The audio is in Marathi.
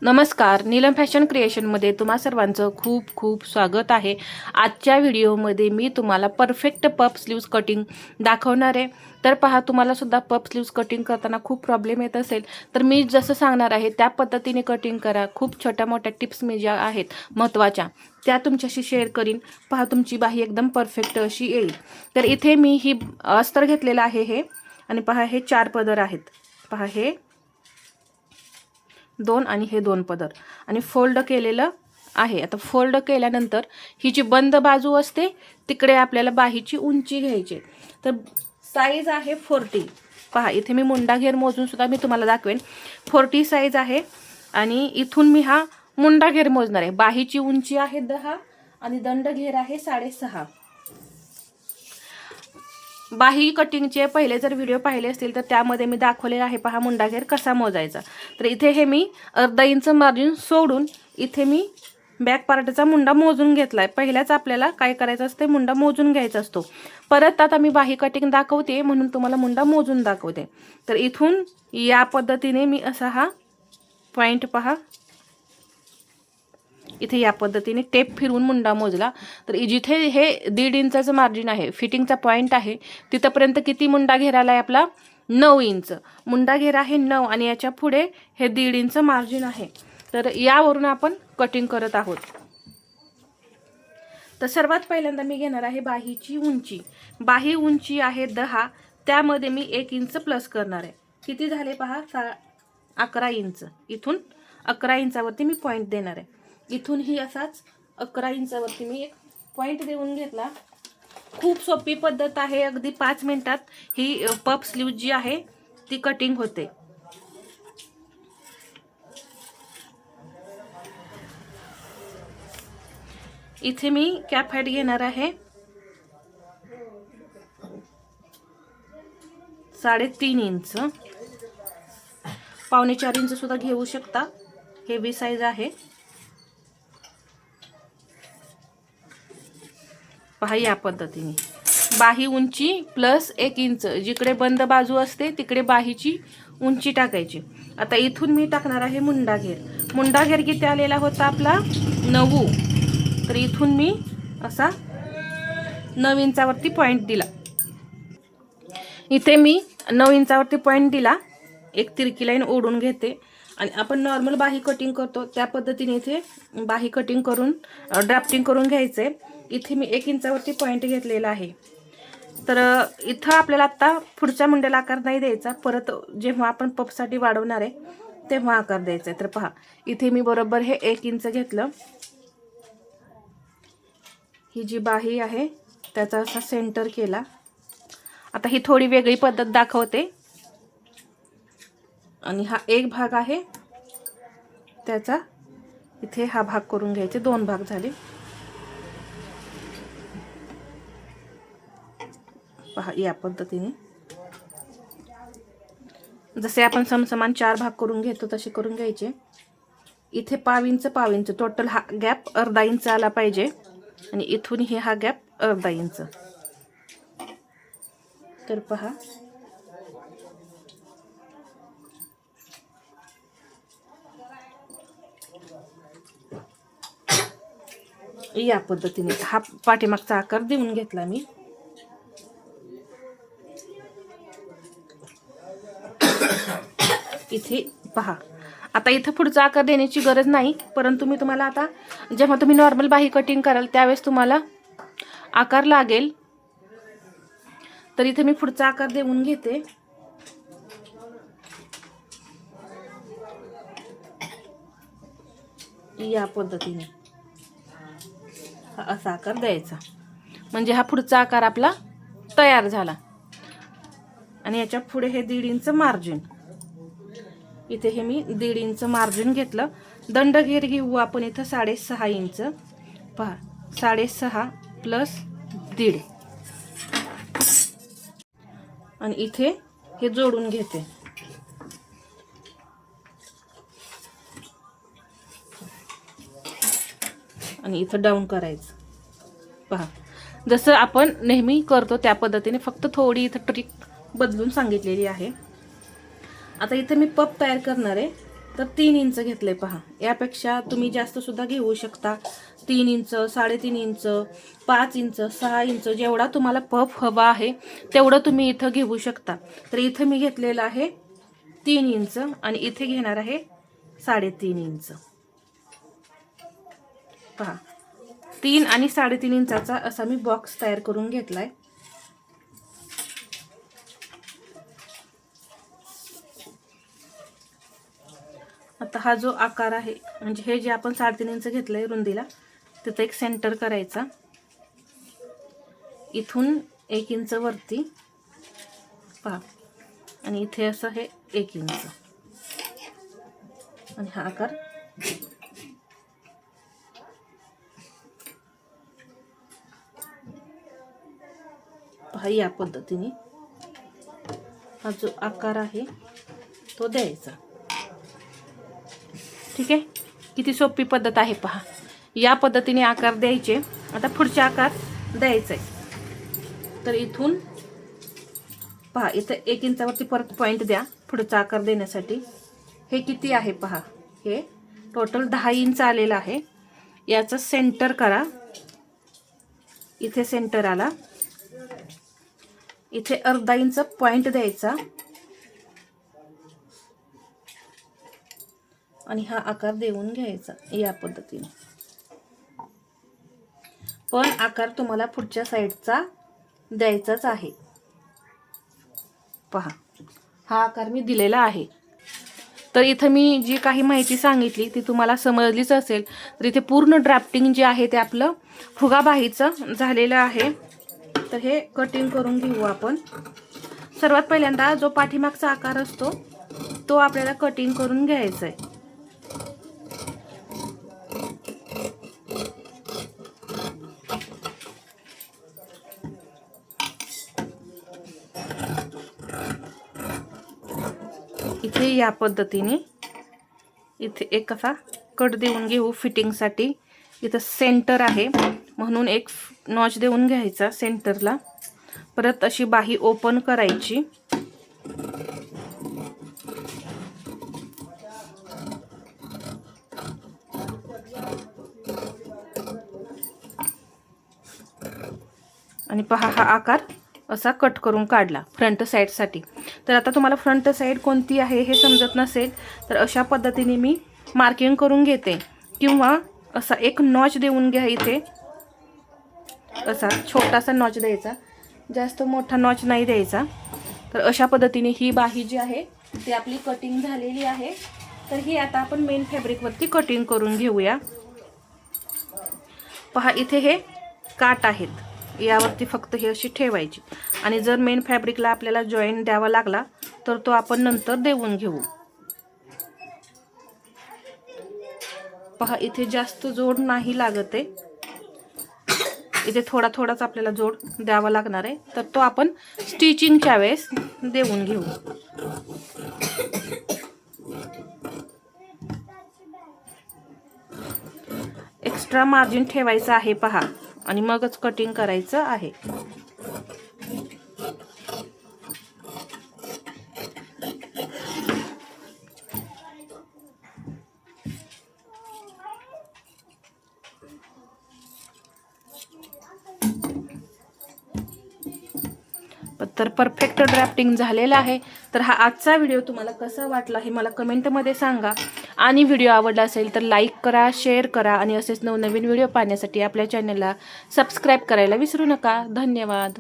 नमस्कार, नीलम फॅशन क्रिएशनमध्ये तुम्हा सर्वांचं खूप खूप स्वागत आहे। आजच्या व्हिडिओमध्ये मी तुम्हाला परफेक्ट पफ स्लीव्स कटिंग दाखवणार आहे। तर पहा, तुम्हाला सुद्धा पफ स्लीव्स कटिंग करताना खूप प्रॉब्लेम येत असेल तर मी जसं सांगणार आहे त्या पद्धतीने कटिंग करा। खूप छोट्या मोठ्या टिप्स मी ज्या आहेत महत्त्वाच्या त्या तुमच्याशी शेअर करीन। पहा, तुमची बाही एकदम परफेक्ट अशी येईल। तर इथे मी ही अस्तर घेतलेलं आहे हे, आणि पहा हे 4 पदर आहेत। पहा हे 2 आणि हे 2 पदर, आणि फोल्ड केलेलं आहे। आता फोल्ड केल्यानंतर ही जी बंद बाजू असते तिकडे आपल्याला बाहीची उंची घ्यायची। तर साईज आहे 40। पहा, इथे मी मुंडा घेर मोजून सुद्धा मी तुम्हाला दाखवेन। 40 साईज आहे, आणि इथून मी हा मुंडा घेर मोजणार आहे। बाहीची उंची आहे 10 आणि दंड घेर आहे 6.5। बाही कटिंगचे पहिले जर व्हिडिओ पाहिले असतील तर त्यामध्ये मी दाखवलेला आहे, पहा मुंडा घेर कसा मोजायचा। तर इथे हे मी अर्धा इंच मार्जिन सोडून इथे मी बॅक पार्टचा मुंडा मोजून घेतलाय। पहिल्याच आपल्याला काय करायचं असते, मुंडा मोजून घ्यायचा असतो। परत आता मी बाही कटिंग दाखवते म्हणून तुम्हाला मुंडा मोजून दाखवते। तर इथून या पद्धतीने मी असा हा पॉइंट, पहा इथे या पद्धतीने टेप फिरवून मुंडा मोजला। तर जिथे हे 1.5 इंचाचं मार्जिन आहे, फिटिंगचा पॉइंट आहे, तिथपर्यंत किती मुंडा घेर आलाय आपला, 9 इंच मुंडा घेर आहे 9, आणि याच्या पुढे हे 1.5 इंच मार्जिन आहे। तर यावरून आपण कटिंग करत आहोत। तर सर्वात पहिल्यांदा मी घेणार आहे बाहीची उंची। बाही उंची आहे 10, त्यामध्ये मी 1 इंच प्लस करणार आहे। किती झाले पहा, 11 इंच। इथून 11 इंचावरती मी पॉइंट देणार आहे। इथून ही असाच 11 इंचावरती मी एक पॉइंट देऊन घेतला। खूप सोपी पद्धत आहे, अगदी 5 मिनिटात ही पफ स्लीव जी आहे ती कटिंग होते। इथे मी कॅप हाईट घेणार आहे 3.5 इंच, 3.25 इंच सुद्धा घेऊ शकता, हेवी साईज आहे। पहा, या पद्धतीने बाही उंची प्लस 1 इंच, जिकडे बंद बाजू असते तिकडे बाहीची उंची टाकायची। आता इथून मी टाकणार आहे मुंडा घेर। मुंडा घेर किती आलेला होता आपला, 9। तर इथून मी असा 9 इंचावरती पॉइंट दिला। इथे मी 9 इंचावरती पॉइंट दिला, एक तिरकी लाईन ओढून घेते, आणि आपण नॉर्मल बाही कटिंग करतो त्या पद्धतीने इथे बाही कटिंग करून ड्राफ्टिंग करून घ्यायचे। इथे मी 1 इंचावरती पॉइंट घेतलेला आहे। तर इथं आपल्याला आता पुढच्या मुंड्याला आकार नाही द्यायचा, परत जेव्हा आपण पफसाठी वाढवणार आहे तेव्हा आकार द्यायचा आहे। तर पहा, इथे मी बरोबर हे 1 इंच घेतलं। ही जी बाही आहे त्याचा असा सेंटर केला। आता ही थोडी वेगळी पद्धत दाखवते, आणि हा एक भाग आहे त्याचा इथे हा भाग करून घ्यायचे, 2 भाग झाले। पहा, या पद्धतीने जसे आपण समसमान 4 भाग करून घेतो तसे करून घ्यायचे। इथे पाव इंच टोटल हा गॅप अर्धा इंच आला पाहिजे, आणि इथून ही हा गॅप अर्धा इंच। तर पहा, या पद्धतीने हा पाठीमागचा आकार देऊन घेतला मी। इथे पहा, आता इथं पुढचा आकार देण्याची गरज नाही, परंतु मी तुम्हाला आता जेव्हा तुम्ही नॉर्मल बाही कटिंग कराल त्यावेळेस तुम्हाला आकार लागेल। तर इथे मी पुढचा आकार देऊन घेते। या पद्धतीने असा आकार द्यायचा, म्हणजे हा पुढचा आकार आपला तयार झाला। आणि याच्या पुढे हे 1.5 इंच मार्जिन, इथे हे मी 1.5 इंच मार्जिन घेतलं। दंड घेर घेऊ आपण इथं 6.5 इंच। पहा, 6.5 प्लस 1.5, आणि इथे हे जोडून घेते। आणि इथं डाऊन करायचं। पहा, जसं आपण नेहमी करतो त्या पद्धतीने, फक्त थोडी इथं ट्रिक बदलून सांगितलेली आहे। आता इथे मी पफ तयार करणार आहे। तर 3 इंच घेतलंय पहा. यापेक्षा तुम्ही जास्त सुद्धा घेऊ शकता. 3 इंच, 3.5 इंच, 5 इंच, 6 इंच जेवढा तुम्हाला पफ हवा आहे तेवढं तुम्ही इथं घेऊ शकता. तर इथं मी घेतलेलं आहे 3 इंच आणि इथे घेणार आहे 3.5 इंच. पहा 3 आणि 3.5 इंचाचा असा मी बॉक्स तयार करून घेतलाय. आता हा जो आकार आहे म्हणजे हे जे आपण 3.5 इंच घेतलंय रुंदीला तिथं एक सेंटर करायचा. इथून 1 इंच वरती पहा आणि इथे असं हे 1 इंच आणि हा आकार पहा. या पद्धतीने हा जो आकार आहे तो द्यायचा. ठीक आहे. किती सोपी पद्धत आहे पहा. या पद्धतीने आकार द्यायचे. आता पुढचे आकार द्यायचे. तर इथून पहा इथं 1 इंचावरती परत पॉईंट द्या पुढचा आकार देण्यासाठी. हे किती आहे पहा. हे टोटल 10 इंच आलेलं आहे. याचं सेंटर करा. इथे सेंटर आला. इथे अर्धा इंच पॉईंट द्यायचा आणि हा आकार देऊन घ्यायचा या पद्धतीने. पण आकार तुम्हाला पुढच्या साईडचा द्यायचाच आहे. पहा हा आकार मी दिलेला आहे. तर इथं मी जी काही माहिती सांगितली ती तुम्हाला समजलीच असेल. तर इथे पूर्ण ड्राफ्टिंग जे आहे ते आपलं फुगाबाहीचं झालेलं आहे. तर हे कटिंग करून घेऊ आपण. सर्वात पहिल्यांदा जो पाठीमागचा आकार असतो तो आपल्याला कटिंग करून घ्यायचा आहे. इथे या पद्धतीने इथे एक असा कट देऊन घेऊ फिटिंगसाठी. इथं सेंटर आहे म्हणून एक नॉच देऊन घ्यायचा सेंटरला. परत अशी बाही ओपन करायची. आणि पहा हा आकार असा कट करून काढला फ्रंट साईडसाठी. तर आता तुम्हाला फ्रंट साईड कोणती आहे हे समजत नसेल तर अशा पद्धतीने मी मार्किंग करून घेते. किंवा असा एक नॉच देऊन घ्या. इथे असा छोटासा नॉच द्यायचा. जास्त मोठा नॉच नाही द्यायचा. तर अशा पद्धतीने ही बाही जी आहे ती आपली कटिंग झालेली आहे. तर ही आता आपण मेन फॅब्रिकवरती कटिंग करून घेऊया. पहा इथे हे काट आहेत. यावरती फक्त ही अशी ठेवायची आणि जर मेन फॅब्रिकला आपल्याला जॉईन द्यावा लागला तर तो आपण नंतर देऊन घेऊ. पहा इथे जास्त जोड नाही लागत आहे. इथे थोडा थोडाच आपल्याला जोड द्यावा लागणार आहे. तर तो आपण स्टिचिंगच्या वेळेस देऊन घेऊ. एक्स्ट्रा मार्जिन ठेवायचं आहे पहा आणि मगच कटिंग करायचं आहे. तर परफेक्ट ड्राफ्टिंग झालेला आहे. तर हा आजचा व्हिडिओ तुम्हाला कसा वाटला हे मला कमेंटमध्ये सांगा. आणि व्हिडिओ आवडला असेल तर लाईक करा, शेअर करा आणि असेच नवनवीन व्हिडिओ पाहण्यासाठी आपल्या चॅनलला सबस्क्राईब करायला विसरू नका. धन्यवाद.